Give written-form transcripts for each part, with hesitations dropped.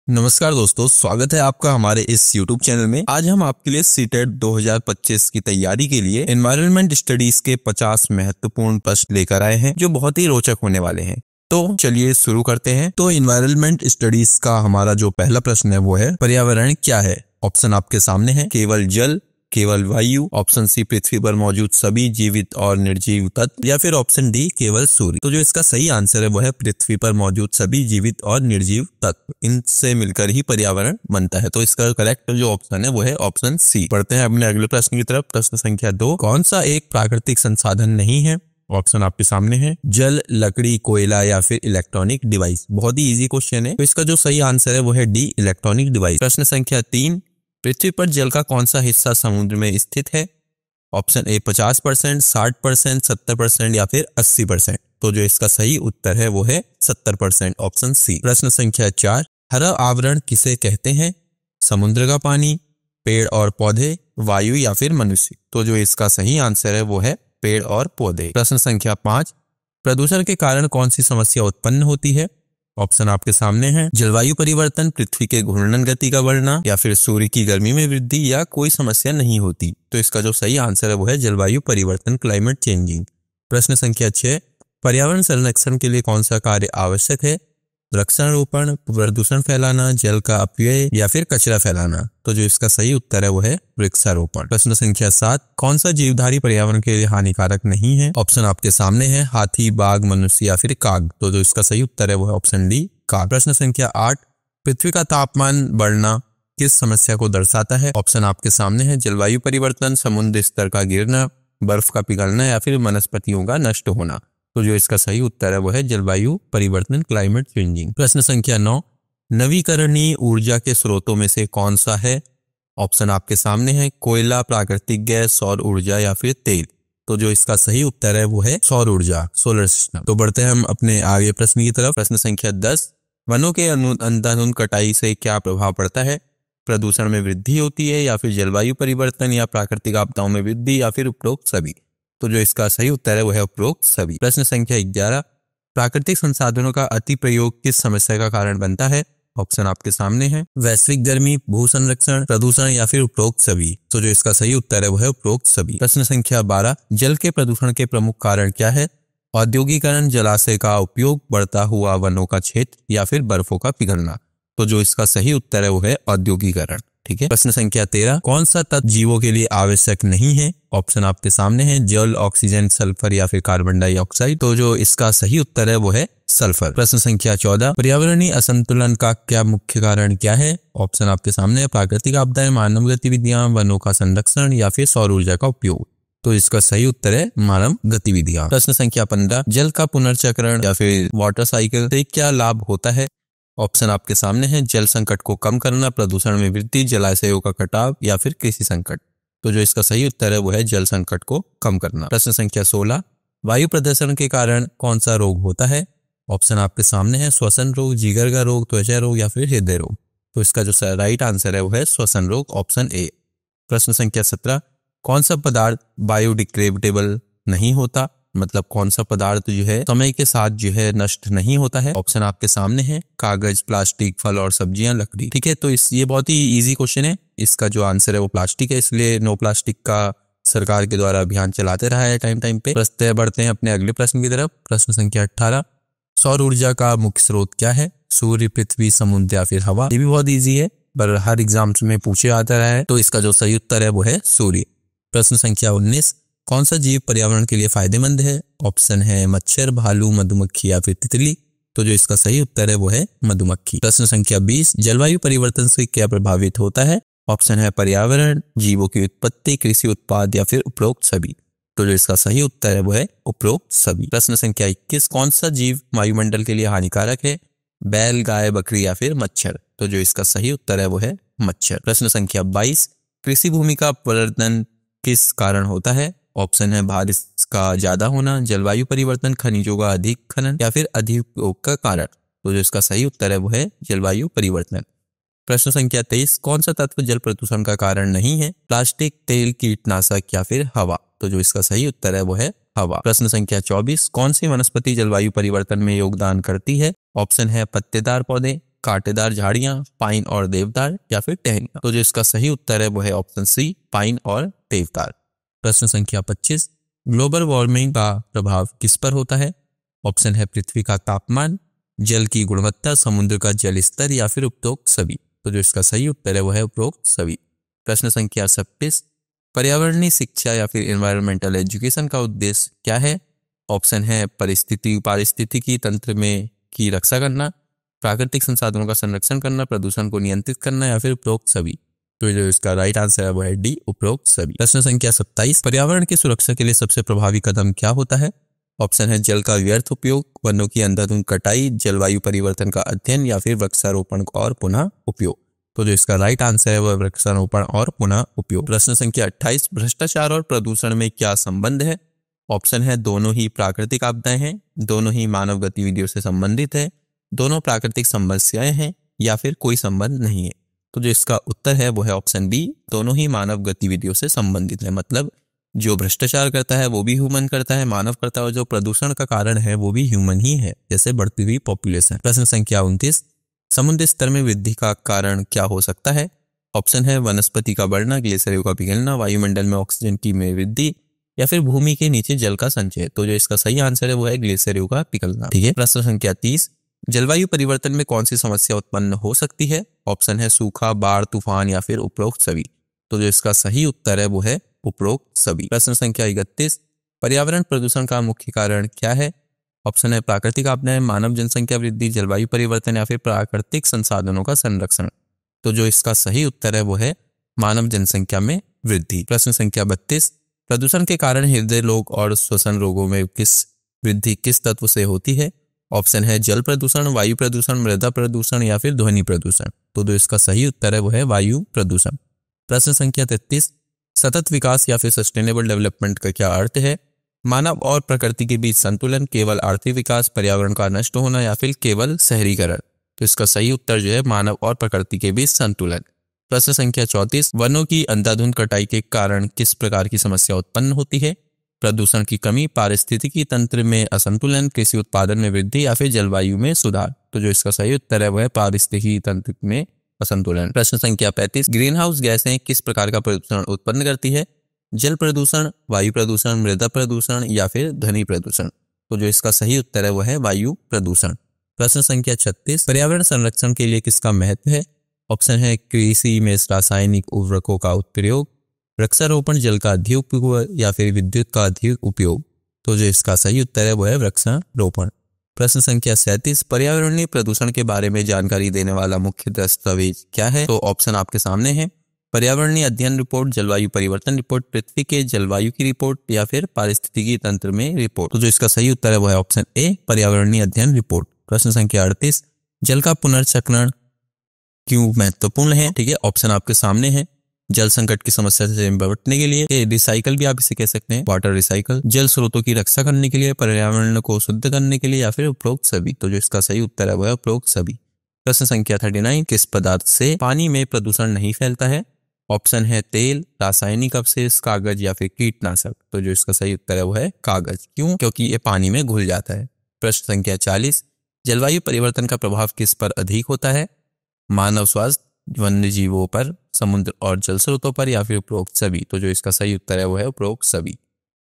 नमस्कार दोस्तों, स्वागत है आपका हमारे इस YouTube चैनल में। आज हम आपके लिए सीटेट 2025 की तैयारी के लिए एनवायरनमेंट स्टडीज के 50 महत्वपूर्ण प्रश्न लेकर आए हैं जो बहुत ही रोचक होने वाले हैं। तो चलिए शुरू करते हैं। तो एनवायरनमेंट स्टडीज का हमारा जो पहला प्रश्न है वो है, पर्यावरण क्या है? ऑप्शन आपके सामने है, केवल जल, केवल वायु, ऑप्शन सी पृथ्वी पर मौजूद सभी जीवित और निर्जीव तत्व, या फिर ऑप्शन डी केवल सूर्य। तो जो इसका सही आंसर है वो है पृथ्वी पर मौजूद सभी जीवित और निर्जीव तत्व, इनसे मिलकर ही पर्यावरण बनता है। तो इसका करेक्ट जो ऑप्शन है वो है ऑप्शन सी। पढ़ते हैं अपने अगले प्रश्न की तरफ। प्रश्न संख्या 2, कौन सा एक प्राकृतिक संसाधन नहीं है? ऑप्शन आपके सामने है, जल, लकड़ी, कोयला या फिर इलेक्ट्रॉनिक डिवाइस। बहुत ही इजी क्वेश्चन है। तो इसका जो सही आंसर है वो है डी, इलेक्ट्रॉनिक डिवाइस। प्रश्न संख्या 3, पृथ्वी पर जल का कौन सा हिस्सा समुद्र में स्थित है? ऑप्शन ए 50%, 60%, 70% या फिर 80%। तो जो इसका सही उत्तर है वो है 70%, ऑप्शन सी। प्रश्न संख्या 4, हरा आवरण किसे कहते हैं? समुद्र का पानी, पेड़ और पौधे, वायु या फिर मनुष्य। तो जो इसका सही आंसर है वो है पेड़ और पौधे। प्रश्न संख्या 5, प्रदूषण के कारण कौन सी समस्या उत्पन्न होती है? ऑप्शन आपके सामने है, जलवायु परिवर्तन, पृथ्वी के घूर्णन गति का बढ़ना, या फिर सूर्य की गर्मी में वृद्धि, या कोई समस्या नहीं होती। तो इसका जो सही आंसर है वो है जलवायु परिवर्तन, क्लाइमेट चेंजिंग। प्रश्न संख्या 6, पर्यावरण संरक्षण के लिए कौन सा कार्य आवश्यक है? वृक्षारोपण, प्रदूषण फैलाना, जल का अपव्यय या फिर कचरा फैलाना। तो जो इसका सही उत्तर है वो है वृक्षारोपण। प्रश्न संख्या 7, कौन सा जीवधारी पर्यावरण के लिए हानिकारक नहीं है? ऑप्शन आपके सामने है, हाथी, बाघ, मनुष्य या फिर काग। तो जो इसका सही उत्तर है वो है ऑप्शन डी, काग। प्रश्न संख्या 8, पृथ्वी का तापमान बढ़ना किस समस्या को दर्शाता है? ऑप्शन आपके सामने है, जलवायु परिवर्तन, समुद्र स्तर का गिरना, बर्फ का पिघलना या फिर वनस्पतियों का नष्ट होना। तो जो इसका सही उत्तर है वो है जलवायु परिवर्तन, क्लाइमेट चेंजिंग। प्रश्न संख्या 9, नवीकरणीय ऊर्जा के स्रोतों में से कौन सा है? ऑप्शन आपके सामने है, कोयला, प्राकृतिक गैस, सौर ऊर्जा या फिर तेल। तो जो इसका सही उत्तर है वो है सौर ऊर्जा, सोलर सिस्टम। तो बढ़ते हैं हम अपने आगे प्रश्न की तरफ। प्रश्न संख्या 10, वनों के अंधाधुंध कटाई से क्या प्रभाव पड़ता है? प्रदूषण में वृद्धि होती है, या फिर जलवायु परिवर्तन, या प्राकृतिक आपदाओं में वृद्धि, या फिर उपरोक्त सभी। तो जो इसका सही उत्तर है वो है उपरोक्त सभी। प्रश्न संख्या 11, प्राकृतिक संसाधनों का अति प्रयोग किस समस्या का कारण बनता है? ऑप्शन आपके सामने है, वैश्विक गर्मी, भू संरक्षण, प्रदूषण या फिर उपरोक्त सभी। तो जो इसका सही उत्तर है वो है उपरोक्त सभी। प्रश्न संख्या 12, जल के प्रदूषण के प्रमुख कारण क्या है? औद्योगिकरण, जलाशय का उपयोग, बढ़ता हुआ वनों का क्षेत्र या फिर बर्फों का पिघलना। तो जो इसका सही उत्तर है वो है औद्योगिकरण। ठीक है। प्रश्न संख्या 13, कौन सा तत्व जीवों के लिए आवश्यक नहीं है? ऑप्शन आपके सामने है, जल, ऑक्सीजन, सल्फर या फिर कार्बन डाइऑक्साइड। तो जो इसका सही उत्तर है वो है सल्फर। प्रश्न संख्या 14, पर्यावरणीय असंतुलन का क्या मुख्य कारण क्या है? ऑप्शन आपके सामने है, प्राकृतिक आपदाएं, मानव गतिविधियां, वनों का संरक्षण या फिर सौर ऊर्जा का उपयोग। तो इसका सही उत्तर है मानव गतिविधियां। प्रश्न संख्या 15, जल का पुनर्चक्रण या फिर वाटर साइकिल से क्या लाभ होता है? ऑप्शन आपके सामने है, जल संकट को कम करना, प्रदूषण में वृद्धि, जलाशयों का कटाव या फिर कृषि संकट। तो जो इसका सही उत्तर है वो है जल संकट को कम करना। प्रश्न संख्या 16, वायु प्रदूषण के कारण कौन सा रोग होता है? ऑप्शन आपके सामने है, श्वसन रोग, जिगर का रोग, त्वचा रोग या फिर हृदय रोग। तो इसका जो राइट आंसर है वो है श्वसन रोग, ऑप्शन ए। प्रश्न संख्या 17, कौन सा पदार्थ बायोडिग्रेडेबल नहीं होता? मतलब कौन सा पदार्थ जो है समय के साथ जो है नष्ट नहीं होता है? ऑप्शन आपके सामने है, कागज, प्लास्टिक, फल और सब्जियां, लकड़ी। ठीक है। तो ये बहुत ही इजी क्वेश्चन है। इसका जो आंसर है वो प्लास्टिक है, इसलिए नो प्लास्टिक का सरकार के द्वारा अभियान चलाते रहा है टाइम पे। प्रश्न बढ़ते हैं अपने अगले प्रश्न की तरफ। प्रश्न संख्या 18, सौर ऊर्जा का मुख्य स्रोत क्या है? सूर्य, पृथ्वी, समुद्र या फिर हवा। ये भी बहुत ईजी है पर हर एग्जाम में पूछे आता रहा है। तो इसका जो सही उत्तर है वो है सूर्य। प्रश्न संख्या 19, कौन सा जीव पर्यावरण के लिए फायदेमंद है? ऑप्शन है, मच्छर, भालू, मधुमक्खी या फिर तितली। तो जो इसका सही उत्तर है वो है मधुमक्खी। प्रश्न संख्या 20, जलवायु परिवर्तन से क्या प्रभावित होता है? ऑप्शन है, पर्यावरण, जीवों की उत्पत्ति, कृषि उत्पाद या फिर उपरोक्त सभी। तो जो इसका सही उत्तर है वो है उपरोक्त सभी। प्रश्न संख्या 21, कौन सा जीव वायुमंडल के लिए हानिकारक है? बैल, गाय, बकरी या फिर मच्छर। तो जो इसका सही उत्तर है वो है मच्छर। प्रश्न संख्या 22, कृषि भूमि का अपवर्तन किस कारण होता है? ऑप्शन है, बारिश का ज्यादा होना, जलवायु परिवर्तन, खनिजों का अधिक खनन या फिर अधिक उपयोग का कारण। तो जो इसका सही उत्तर है वो है जलवायु परिवर्तन। प्रश्न संख्या 23, कौन सा तत्व जल प्रदूषण का कारण नहीं है? प्लास्टिक, तेल, कीटनाशक या फिर हवा। तो जो इसका सही उत्तर है वो है हवा। प्रश्न संख्या 24, कौन सी वनस्पति जलवायु परिवर्तन में योगदान करती है? ऑप्शन है, पत्तेदार पौधे, कांटेदार झाड़ियां, पाइन और देवदार, या फिर टहनियां। तो जो इसका सही उत्तर है वो है ऑप्शन सी, पाइन और देवदार। प्रश्न संख्या 25, ग्लोबल वार्मिंग का प्रभाव किस पर होता है? ऑप्शन है पृथ्वी का तापमान, जल की गुणवत्ता, समुद्र का जल स्तर, या फिर उपरोक्त सभी। तो जो इसका सही उत्तर है वो है उपरोक्त सभी। प्रश्न संख्या 26, पर्यावरणीय शिक्षा या फिर एनवायरमेंटल एजुकेशन का उद्देश्य क्या है? ऑप्शन है पारिस्थितिकी तंत्र में की रक्षा करना, प्राकृतिक संसाधनों का संरक्षण करना, प्रदूषण को नियंत्रित करना, या फिर उपरोक्त सभी। तो जो इसका राइट आंसर है वो है डी, उपरोक्त सभी। प्रश्न संख्या 27, पर्यावरण की सुरक्षा के लिए सबसे प्रभावी कदम क्या होता है? ऑप्शन है जल का व्यर्थ उपयोग, वनों की अंधाधुंध कटाई, जलवायु परिवर्तन का अध्ययन, या फिर वृक्षारोपण और पुनः उपयोग। तो जो इसका राइट आंसर है वह वृक्षारोपण और पुनः उपयोग। प्रश्न संख्या 28, भ्रष्टाचार और प्रदूषण में क्या संबंध है? ऑप्शन है दोनों ही प्राकृतिक आपदाएं हैं, दोनों ही मानव गतिविधियों से संबंधित है, दोनों प्राकृतिक समस्याएं हैं, या फिर कोई संबंध नहीं है। तो जो इसका उत्तर है वो है ऑप्शन बी, दोनों ही मानव गतिविधियों से संबंधित है। मतलब जो भ्रष्टाचार करता है वो भी ह्यूमन करता है, मानव करता है, और जो प्रदूषण का कारण है वो भी ह्यूमन ही है, जैसे बढ़ती हुई पॉपुलेशन। प्रश्न संख्या 29, समुद्र स्तर में वृद्धि का कारण क्या हो सकता है? ऑप्शन है वनस्पति का बढ़ना, ग्लेशियरों का पिघलना, वायुमंडल में ऑक्सीजन की में वृद्धि, या फिर भूमि के नीचे जल का संचय। तो जो इसका सही आंसर है वो है ग्लेशियरों का पिघलना। ठीक है। प्रश्न संख्या 30, जलवायु परिवर्तन में कौन सी समस्या उत्पन्न हो सकती है? ऑप्शन है सूखा, बाढ़, तूफान, या फिर उपरोक्त सभी। तो जो इसका सही उत्तर है वो है उपरोक्त सभी। प्रश्न संख्या 31, पर्यावरण प्रदूषण का मुख्य कारण क्या है? ऑप्शन है प्राकृतिक आपदाएं, मानव जनसंख्या वृद्धि, जलवायु परिवर्तन, या फिर प्राकृतिक संसाधनों का संरक्षण। तो जो इसका सही उत्तर है वो है मानव जनसंख्या में वृद्धि। प्रश्न संख्या 32, प्रदूषण के कारण हृदय रोग और श्वसन रोगों में वृद्धि किस तत्व से होती है? ऑप्शन है जल प्रदूषण, वायु प्रदूषण, मृदा प्रदूषण, या फिर ध्वनि प्रदूषण। तो जो इसका सही उत्तर है वो है वायु प्रदूषण। प्रश्न संख्या 33, सतत विकास या फिर सस्टेनेबल डेवलपमेंट का क्या अर्थ है? मानव और प्रकृति के बीच संतुलन, केवल आर्थिक विकास, पर्यावरण का नष्ट होना, या फिर केवल शहरीकरण। तो इसका सही उत्तर जो है मानव और प्रकृति के बीच संतुलन। प्रश्न संख्या 34, वनों की अंधाधुंध कटाई के कारण किस प्रकार की समस्या उत्पन्न होती है? प्रदूषण की कमी, पारिस्थितिकी तंत्र में असंतुलन, कृषि उत्पादन में वृद्धि, या फिर जलवायु में सुधार। तो जो इसका सही उत्तर है वह है पारिस्थितिकी तंत्र में असंतुलन। प्रश्न संख्या 35, ग्रीन हाउस गैसें किस प्रकार का प्रदूषण उत्पन्न करती है? जल प्रदूषण, वायु प्रदूषण, मृदा प्रदूषण, या फिर ध्वनि प्रदूषण। तो जो इसका सही उत्तर है वह है वायु प्रदूषण। प्रश्न संख्या 36, पर्यावरण संरक्षण के लिए किसका महत्व है? ऑप्शन है कृषि में रासायनिक उर्वरकों का प्रयोग, वृक्षारोपण, जल का अधिक उपयोग, या फिर विद्युत का अधिक उपयोग। तो जो इसका सही उत्तर है वो है वृक्षारोपण। प्रश्न संख्या 37, पर्यावरणीय प्रदूषण के बारे में जानकारी देने वाला मुख्य दस्तावेज क्या है? तो ऑप्शन आपके सामने है, पर्यावरणीय अध्ययन रिपोर्ट, जलवायु परिवर्तन रिपोर्ट, पृथ्वी के जलवायु की रिपोर्ट, या फिर पारिस्थितिकी तंत्र में रिपोर्ट। तो जो इसका सही उत्तर है वो है ऑप्शन ए, पर्यावरणीय अध्ययन रिपोर्ट। प्रश्न संख्या 38, जल का पुनर्चक्रण क्यों महत्वपूर्ण है? ठीक है, ऑप्शन आपके सामने है, जल संकट की समस्या से निपटने के लिए, रिसाइकल भी आप इसे कह सकते हैं, वाटर रिसाइकल, जल स्रोतों की रक्षा करने के लिए, पर्यावरण को शुद्ध करने के लिए, या फिर उपरोक्त सभी। तो जो इसका सही उत्तर है वह उपरोक्त सभी। प्रश्न संख्या 39, किस पदार्थ से पानी में प्रदूषण नहीं फैलता है? ऑप्शन है तेल, रासायनिक अवशेष, कागज, या फिर कीटनाशक। तो जो इसका सही उत्तर है वो है कागज। क्यों? क्योंकि ये पानी में घुल जाता है। प्रश्न संख्या 40, जलवायु परिवर्तन का प्रभाव किस पर अधिक होता है? मानव स्वास्थ्य, वन्य जीवों पर, समुद्र और जल स्रोतों पर, या फिर उपरोक्त सभी। तो जो इसका सही उत्तर है वो है उपरोक्त सभी।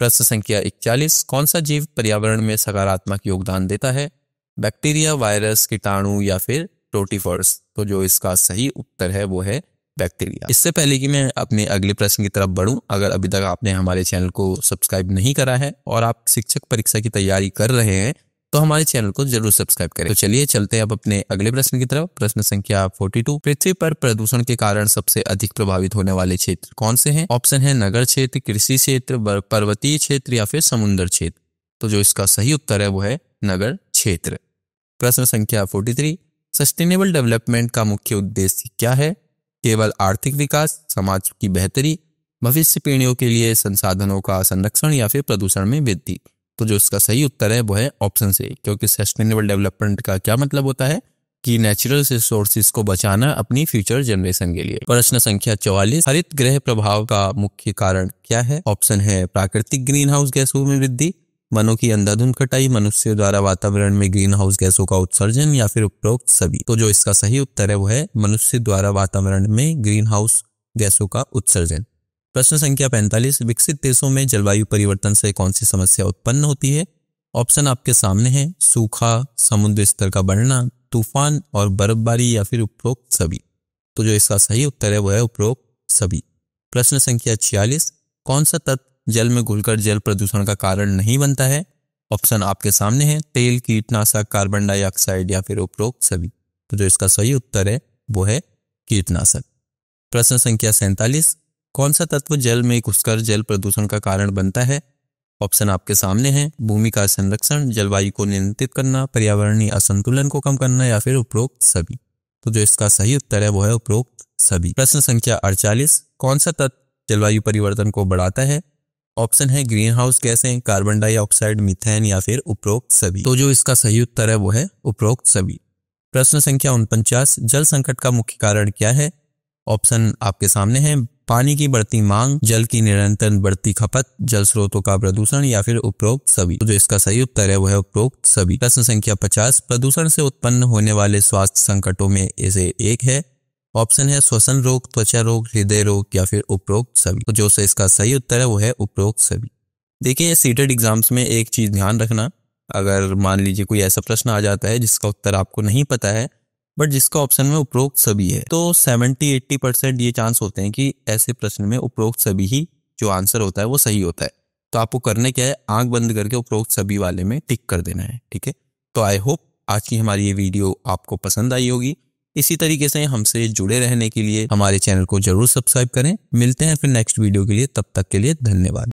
प्रश्न संख्या 41, कौन सा जीव पर्यावरण में सकारात्मक योगदान देता है? बैक्टीरिया, वायरस, कीटाणु, या फिर रोटिफर्स। तो जो इसका सही उत्तर है वो है बैक्टीरिया। इससे पहले कि मैं अपने अगले प्रश्न की तरफ बढ़ूं, अगर अभी तक आपने हमारे चैनल को सब्सक्राइब नहीं करा है और आप शिक्षक परीक्षा की तैयारी कर रहे हैं तो हमारे चैनल को जरूर सब्सक्राइब करें। तो चलिए चलते हैं अब अपने अगले प्रश्न की तरफ। प्रश्न संख्या 42, पृथ्वी पर प्रदूषण के कारण सबसे अधिक प्रभावित होने वाले क्षेत्र कौन से हैं? ऑप्शन है नगर क्षेत्र, कृषि क्षेत्र, पर्वतीय क्षेत्र, या फिर समुद्र क्षेत्र। तो जो इसका सही उत्तर है वो है नगर क्षेत्र। प्रश्न संख्या 43, सस्टेनेबल डेवलपमेंट का मुख्य उद्देश्य क्या है? केवल आर्थिक विकास, समाज की बेहतरी, भविष्य पीढ़ियों के लिए संसाधनों का संरक्षण, या फिर प्रदूषण में वृद्धि। तो जो इसका सही उत्तर है वो है ऑप्शन से, क्योंकि सस्टेनेबल डेवलपमेंट का क्या मतलब होता है कि नेचुरल रिसोर्सेज को बचाना अपनी फ्यूचर जनरेशन के लिए। प्रश्न संख्या 44, हरित गृह प्रभाव का मुख्य कारण क्या है? ऑप्शन है प्राकृतिक ग्रीन हाउस गैसों में वृद्धि, वनों की अंधाधुंध कटाई, मनुष्य द्वारा वातावरण में ग्रीन हाउस गैसों का उत्सर्जन या फिर उपरोक्त सभी। तो जो इसका सही उत्तर है वो है मनुष्य द्वारा वातावरण में ग्रीन हाउस गैसों का उत्सर्जन। प्रश्न संख्या 45, विकसित देशों में जलवायु परिवर्तन से कौन सी समस्या उत्पन्न होती है? ऑप्शन आपके सामने है, सूखा, समुद्र स्तर का बढ़ना, तूफान और बर्फबारी या फिर उपरोक्त सभी। तो जो इसका सही उत्तर है वो है उपरोक्त सभी। प्रश्न संख्या 46, कौन सा तत्व जल में घुलकर जल प्रदूषण का कारण नहीं बनता है? ऑप्शन आपके सामने है, तेल, कीटनाशक, कार्बन डाइऑक्साइड या फिर उपरोक्त सभी। तो जो इसका सही उत्तर है वो है कीटनाशक। प्रश्न संख्या 47, कौन सा तत्व जल में घुसकर जल प्रदूषण का कारण बनता है? ऑप्शन आपके सामने है, भूमि का संरक्षण, जलवायु को नियंत्रित करना, पर्यावरणीय असंतुलन को कम करना या फिर उपरोक्त सभी। तो जो इसका सही उत्तर है वो है उपरोक्त सभी। प्रश्न संख्या 48, कौन सा तत्व जलवायु परिवर्तन को बढ़ाता है? ऑप्शन है, ग्रीन हाउस गैसें, कार्बन डाइऑक्साइड, मीथेन या फिर उपरोक्त सभी। तो जो इसका सही उत्तर है वो है उपरोक्त सभी। प्रश्न संख्या 49, जल संकट का मुख्य कारण क्या है? ऑप्शन आपके सामने है, पानी की बढ़ती मांग, जल की निरंतर बढ़ती खपत, जल स्रोतों का प्रदूषण या फिर उपरोक्त सभी। तो जो इसका सही उत्तर है वो है उपरोक्त सभी। प्रश्न संख्या 50, प्रदूषण से उत्पन्न होने वाले स्वास्थ्य संकटों में से एक है। ऑप्शन है, श्वसन रोग, त्वचा रोग, हृदय रोग या फिर उपरोक्त सभी। तो जो इसका सही उत्तर है वो है उपरोक्त सभी। देखिए, सीटेट एग्जाम्स में एक चीज ध्यान रखना, अगर मान लीजिए कोई ऐसा प्रश्न आ जाता है जिसका उत्तर आपको नहीं पता है बट जिसका ऑप्शन में उपरोक्त सभी है, तो 70-80% ये चांस होते हैं कि ऐसे प्रश्न में उपरोक्त सभी ही जो आंसर होता है वो सही होता है। तो आपको करने क्या है, आंख बंद करके उपरोक्त सभी वाले में टिक कर देना है, ठीक है। तो आई होप आज की हमारी ये वीडियो आपको पसंद आई होगी। इसी तरीके से हमसे जुड़े रहने के लिए हमारे चैनल को जरूर सब्सक्राइब करें। मिलते हैं फिर नेक्स्ट वीडियो के लिए, तब तक के लिए धन्यवाद।